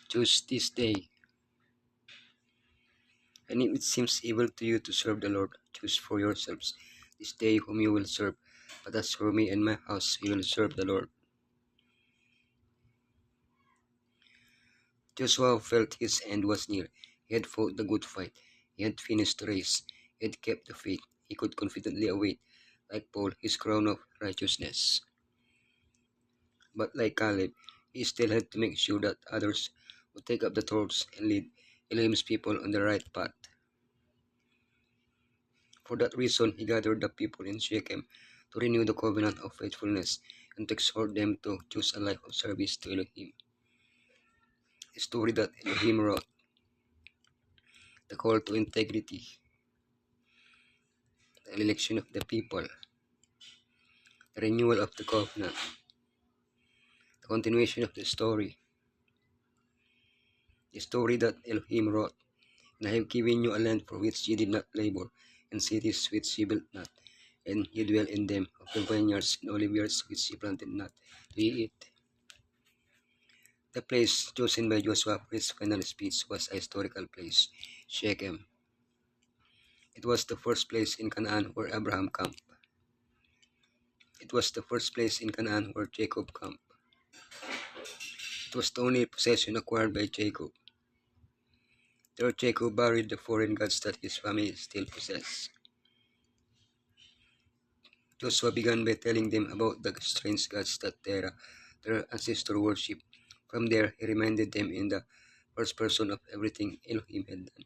Choose this day, and if it seems evil to you to serve the Lord, choose for yourselves this day whom you will serve. But as for me and my house, we will serve the Lord. Joshua felt his end was near. He had fought the good fight. He had finished the race. He had kept the faith. He could confidently await, like Paul, his crown of righteousness. But like Caleb, he still had to make sure that others would take up the torch and lead Elohim's people on the right path. For that reason, he gathered the people in Shechem to renew the covenant of faithfulness and to exhort them to choose a life of service to Elohim. The story that Elohim wrote, the call to integrity, the election of the people, the renewal of the covenant, the continuation of the story that Elohim wrote. And I have given you a land for which ye did not labor, and cities which ye built not, and ye dwell in them, of the vineyards and oliveyards which ye planted not, to ye eat. The place chosen by Joshua for his final speech was a historical place, Shechem. It was the first place in Canaan where Abraham camped. It was the first place in Canaan where Jacob camped. It was the only possession acquired by Jacob. There Jacob buried the foreign gods that his family still possessed. Joshua began by telling them about the strange gods that their ancestors worshipped. From there, he reminded them in the first person of everything Elohim had done.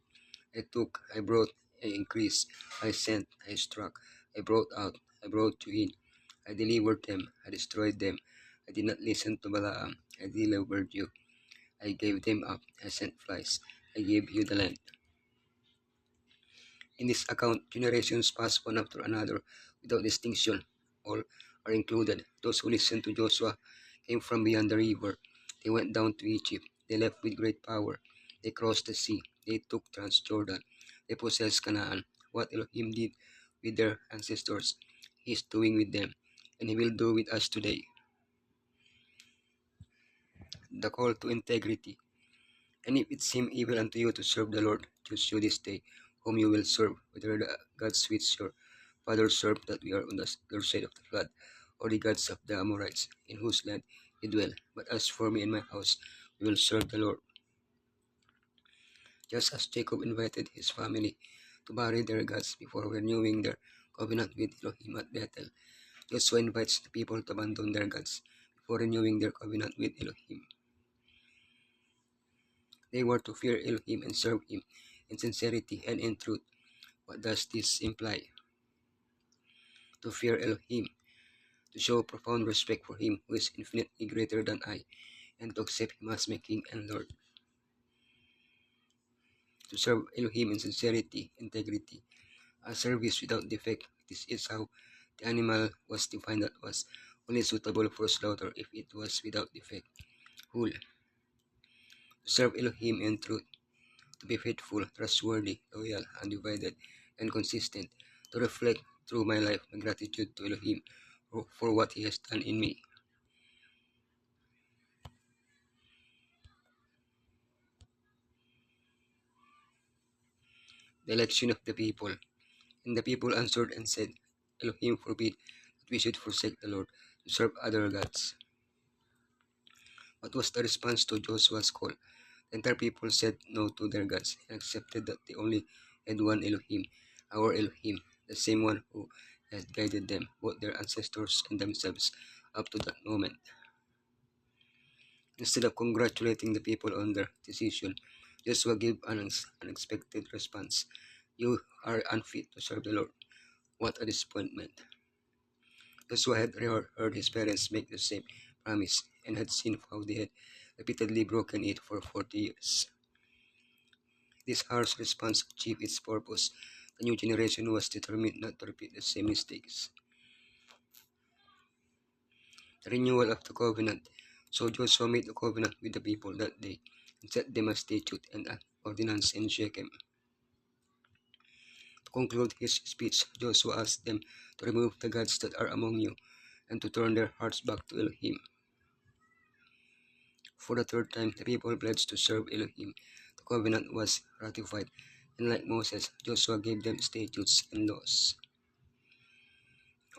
I took, I brought, I increased, I sent, I struck, I brought out, I brought you in. I delivered them, I destroyed them. I did not listen to Balaam, I delivered you. I gave them up, I sent flies, I gave you the land. In this account, generations pass one after another without distinction. All are included. Those who listened to Joshua came from beyond the river. They went down to Egypt. They left with great power. They crossed the sea. They took Transjordan. They possessed Canaan. What Elohim did with their ancestors, He is doing with them, and He will do with us today. The call to integrity. And if it seem evil unto you to serve the Lord, choose you this day whom you will serve, whether the gods which your fathers served that we are on the other side of the flood, or the gods of the Amorites, in whose land ye dwell. But as for me and my house, we will serve the Lord. Just as Jacob invited his family to bury their gods before renewing their covenant with Elohim at Bethel, Joshua invites the people to abandon their gods before renewing their covenant with Elohim. They were to fear Elohim and serve Him in sincerity and in truth. What does this imply? To fear Elohim, to show profound respect for Him who is infinitely greater than I, and to accept Him as my King and Lord. To serve Elohim in sincerity, integrity, a service without defect. This is how the animal was defined that was only suitable for slaughter if it was without defect, whole. To serve Elohim in truth, to be faithful, trustworthy, loyal, undivided, and consistent, to reflect through my life my gratitude to Elohim for what He has done in me. The election of the people. And the people answered and said, Elohim forbid that we should forsake the Lord to serve other gods. What was the response to Joshua's call? The entire people said no to their gods and accepted that they only had one Elohim, our Elohim, the same one who had guided them, both their ancestors and themselves, up to that moment. Instead of congratulating the people on their decision, Joshua gave an unexpected response. You are unfit to serve the Lord. What a disappointment. Joshua had heard his parents make the same promise and had seen how they had repeatedly broken it for 40 years. This harsh response achieved its purpose. The new generation was determined not to repeat the same mistakes. The renewal of the covenant. So Joshua made a covenant with the people that day and set them a statute and an ordinance in Shechem. To conclude his speech, Joshua asked them to remove the gods that are among you and to turn their hearts back to Elohim. For the third time, the people pledged to serve Elohim. The covenant was ratified, and like Moses, Joshua gave them statutes and laws.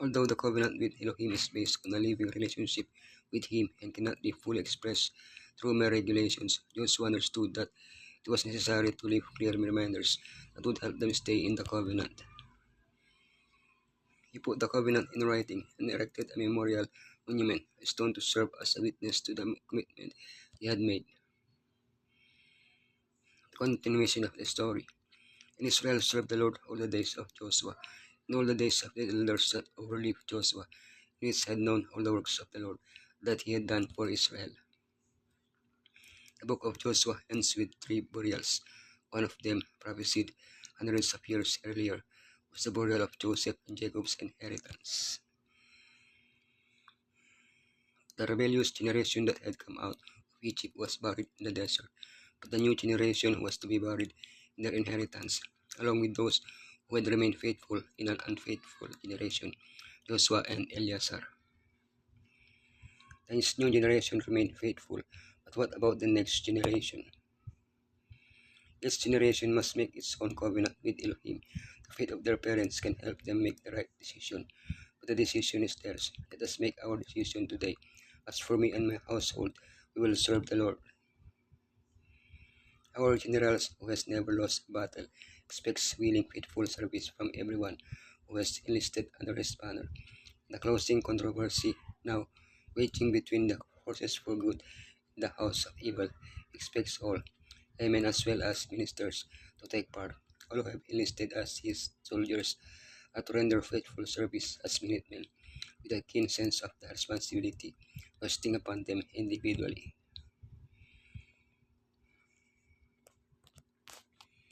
Although the covenant with Elohim is based on a living relationship with Him and cannot be fully expressed through mere regulations, Joshua understood that it was necessary to leave clear reminders that would help them stay in the covenant. He put the covenant in writing and erected a memorial monument, a stone to serve as a witness to the commitment he had made. The continuation of the story. And Israel served the Lord all the days of Joshua, and all the days of the elders that overlived Joshua, which had known all the works of the Lord that he had done for Israel. The book of Joshua ends with three burials. One of them, prophesied hundreds of years earlier, was the burial of Joseph and Jacob's inheritance. The rebellious generation that had come out of Egypt was buried in the desert, but the new generation was to be buried in their inheritance, along with those who had remained faithful in an unfaithful generation, Joshua and Eleazar. This new generation remained faithful, but what about the next generation? Each generation must make its own covenant with Elohim. The faith of their parents can help them make the right decision, but the decision is theirs. Let us make our decision today. As for me and my household, we will serve the Lord. Our generals, who has never lost a battle, expects willing, faithful service from everyone who has enlisted under his banner. The closing controversy now waging between the forces for good and the house of evil expects all, laymen as well as ministers, to take part. All who have enlisted as his soldiers are to render faithful service as minutemen, with a keen sense of the responsibility resting upon them individually.